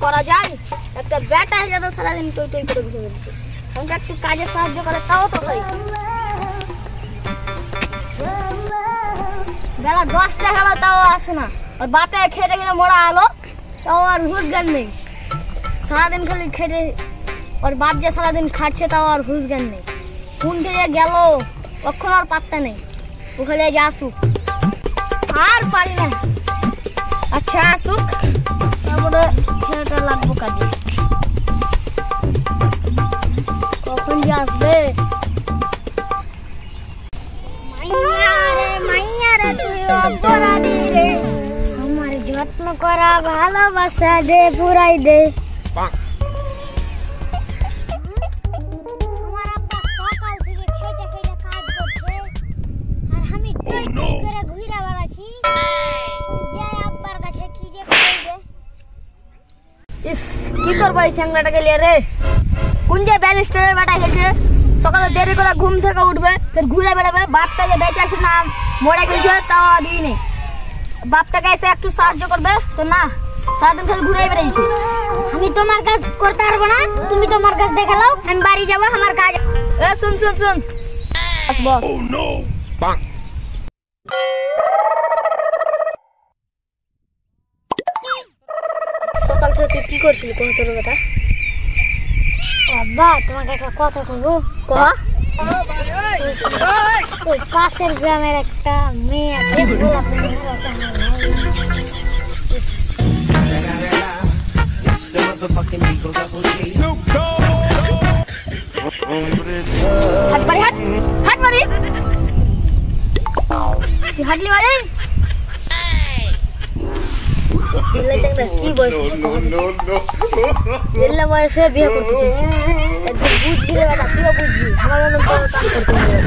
করা যায় একটা ব্যাটা হয়ে যত সারা দিন টই টই করে ঘুরে বেড়াচ্ছে আমাকে একটু কাজে সাহায্য করে তাও তো হয় বেলা 10টা গেল তাও আসে না আর বাপে খেটে গেলে মরা আলো তাও আর হুঁশ জ্ঞান নেই সারাদিন খালি খেটে আর বাপ যে সারাদিন খাটছে তাও আর হুঁশ জ্ঞান নেই কোন দিকে গেল কখন আর পাত্তা নেই ওখানে যে আসুক আর পারি না আচ্ছা আসুক তারপরে খেলাটা লাগবো কাজে কখন যে আসবে মাইয়া রে তুই অপরাধী রে আমার যত্ন করা ভালোবাসা দে পুরাই দে আমার আব্বা সকাল থেকে খেটে খেটে কাজ করছে আর আমি টই টই করে ঘুরে বেড়াচ্ছি যে আব্বার কাছে কি যে করবে ইস কি করব এই চ্যাংড়াটাকে নিয়ে রে কোন যে ব্যারিস্টারের বেটা গেছে সকালে দেরি করে ঘুম থেকে উঠবে ফের ঘুরে বেড়াবে বাপটা যে বেঁচে আসে না মরে গেছে তাও দিই নেই বাপটাকে এসে একটু সাহায্য করবে তো না সারাদিন খালি ঘুরে বেড়াইছে আমি তোমার কাজ করতে পারবো না তুমি তোমার কাজ দেখে নাও আমি বাড়ি যাবো আমার কাজ এ শুন শুন শুন বস ও নো সকাল থেকে তুই কি করছিলি কোন তোর বেটা আব্বা তোমাকে একটা কথা কইবো ক ওই পাশের গ্রামের একটা মেয়ে আছে হাট মারি হাট হাট মারি তুই হাটলি মারি কি বয়স বয়সে বিয়ে করতে চাইছি বুঝবি রে বেটা তুইও বুঝবি আমার মতন তো কাজ করতে হবে